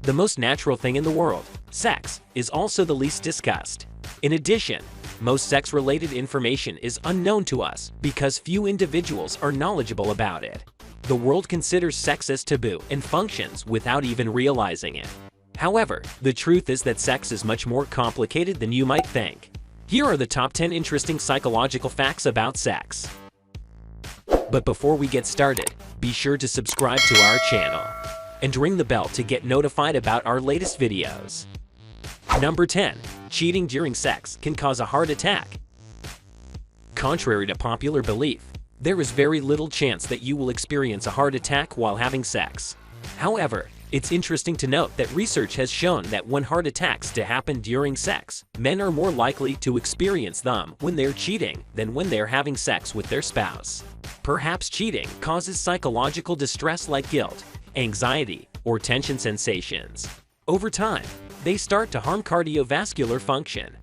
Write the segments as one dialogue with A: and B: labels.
A: the most natural thing in the world, sex, is also the least discussed. In addition, most sex-related information is unknown to us because few individuals are knowledgeable about it. The world considers sex as taboo and functions without even realizing it. However, the truth is that sex is much more complicated than you might think. Here are the top 10 interesting psychological facts about sex. But before we get started, be sure to subscribe to our channel and ring the bell to get notified about our latest videos. Number 10. Cheating during sex can cause a heart attack. Contrary to popular belief, there is very little chance that you will experience a heart attack while having sex. However, it's interesting to note that research has shown that when heart attacks happen during sex, men are more likely to experience them when they're cheating than when they're having sex with their spouse. Perhaps cheating causes psychological distress like guilt, anxiety, or tension sensations. Over time, they start to harm cardiovascular function.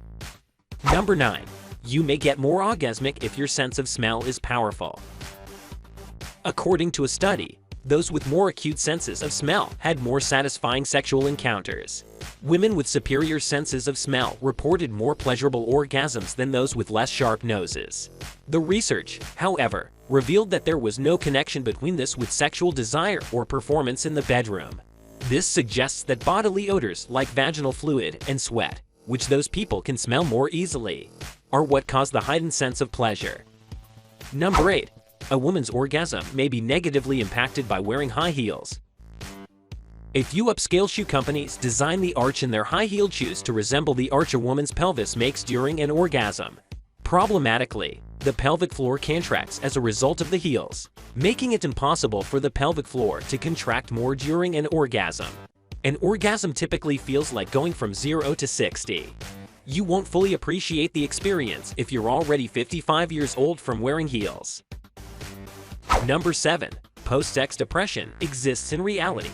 A: Number 9. You may get more orgasmic if your sense of smell is powerful. According to a study, those with more acute senses of smell had more satisfying sexual encounters. Women with superior senses of smell reported more pleasurable orgasms than those with less sharp noses. The research, however, revealed that there was no connection between this with sexual desire or performance in the bedroom. This suggests that bodily odors like vaginal fluid and sweat, which those people can smell more easily, are what cause the heightened sense of pleasure. Number 8. A woman's orgasm may be negatively impacted by wearing high heels. A few upscale shoe companies design the arch in their high-heeled shoes to resemble the arch a woman's pelvis makes during an orgasm. Problematically, the pelvic floor contracts as a result of the heels, making it impossible for the pelvic floor to contract more during an orgasm. An orgasm typically feels like going from 0 to 60. You won't fully appreciate the experience if you're already 55 years old from wearing heels. Number 7. Post-sex depression exists in reality.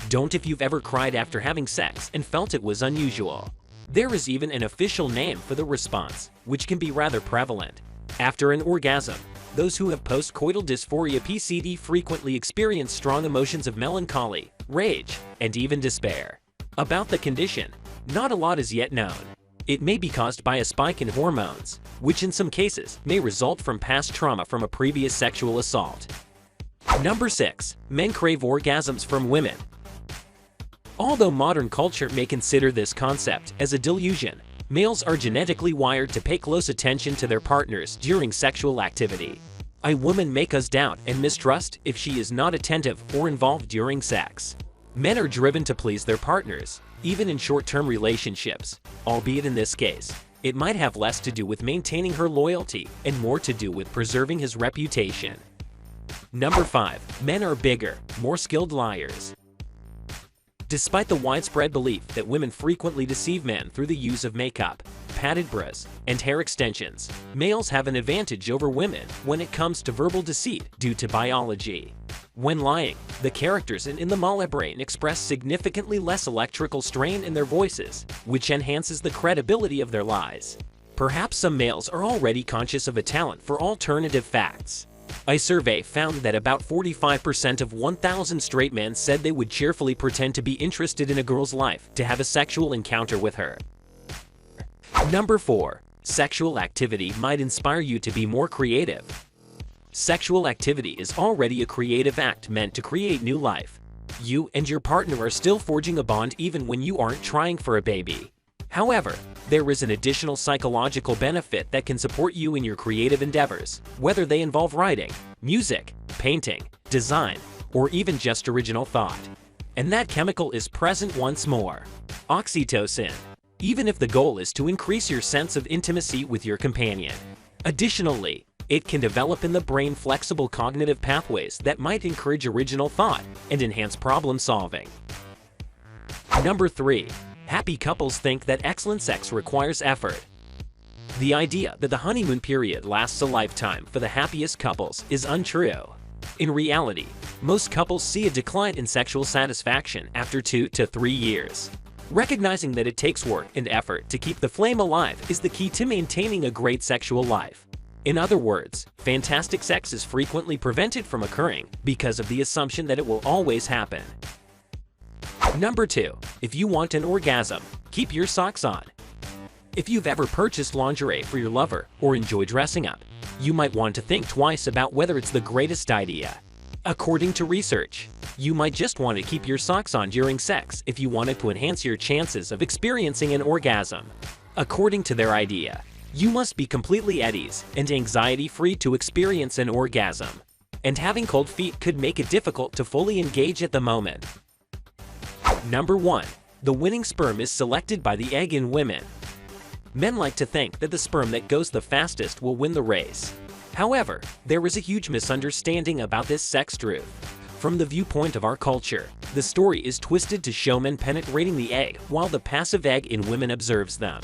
A: Don't if you've ever cried after having sex and felt it was unusual. There is even an official name for the response, which can be rather prevalent. After an orgasm, those who have post-coital dysphoria (PCD) frequently experience strong emotions of melancholy, rage, and even despair. About the condition, not a lot is yet known. It may be caused by a spike in hormones, which in some cases may result from past trauma from a previous sexual assault. Number 6. Men crave orgasms from women. Although modern culture may consider this concept as a delusion, males are genetically wired to pay close attention to their partners during sexual activity. A woman may cause doubt and mistrust if she is not attentive or involved during sex. Men are driven to please their partners, even in short-term relationships, albeit in this case, it might have less to do with maintaining her loyalty and more to do with preserving his reputation. Number 5. Men are bigger, more skilled liars. Despite the widespread belief that women frequently deceive men through the use of makeup, padded bras, and hair extensions, males have an advantage over women when it comes to verbal deceit due to biology. When lying, the characters in the male brain express significantly less electrical strain in their voices, which enhances the credibility of their lies. Perhaps some males are already conscious of a talent for alternative facts. A survey found that about 45% of 1,000 straight men said they would cheerfully pretend to be interested in a girl's life to have a sexual encounter with her. Number 4. Sexual activity might inspire you to be more creative. Sexual activity is already a creative act meant to create new life. You and your partner are still forging a bond even when you aren't trying for a baby. However, there is an additional psychological benefit that can support you in your creative endeavors, whether they involve writing, music, painting, design, or even just original thought. And that chemical is present once more: oxytocin, even if the goal is to increase your sense of intimacy with your companion. Additionally, it can develop in the brain flexible cognitive pathways that might encourage original thought and enhance problem solving. Number 3. Happy couples think that excellent sex requires effort. The idea that the honeymoon period lasts a lifetime for the happiest couples is untrue. In reality, most couples see a decline in sexual satisfaction after 2 to 3 years. Recognizing that it takes work and effort to keep the flame alive is the key to maintaining a great sexual life. In other words, fantastic sex is frequently prevented from occurring because of the assumption that it will always happen. Number 2. If you want an orgasm, keep your socks on. If you've ever purchased lingerie for your lover or enjoy dressing up, you might want to think twice about whether it's the greatest idea. According to research, you might just want to keep your socks on during sex if you wanted to enhance your chances of experiencing an orgasm. According to their idea, you must be completely at ease and anxiety-free to experience an orgasm, and having cold feet could make it difficult to fully engage at the moment. Number 1. The winning sperm is selected by the egg in women. Men like to think that the sperm that goes the fastest will win the race. However, there is a huge misunderstanding about this sex truth. From the viewpoint of our culture, the story is twisted to show men penetrating the egg while the passive egg in women observes them.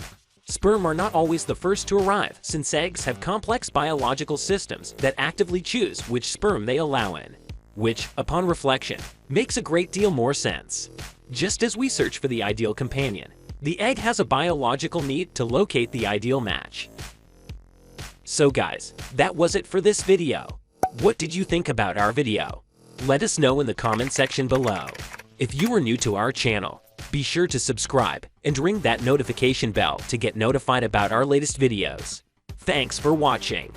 A: Sperm are not always the first to arrive, since eggs have complex biological systems that actively choose which sperm they allow in, which, upon reflection, makes a great deal more sense. Just as we search for the ideal companion, the egg has a biological need to locate the ideal match. So guys, that was it for this video. What did you think about our video? Let us know in the comment section below. If you are new to our channel, be sure to subscribe and ring that notification bell to get notified about our latest videos. Thanks for watching.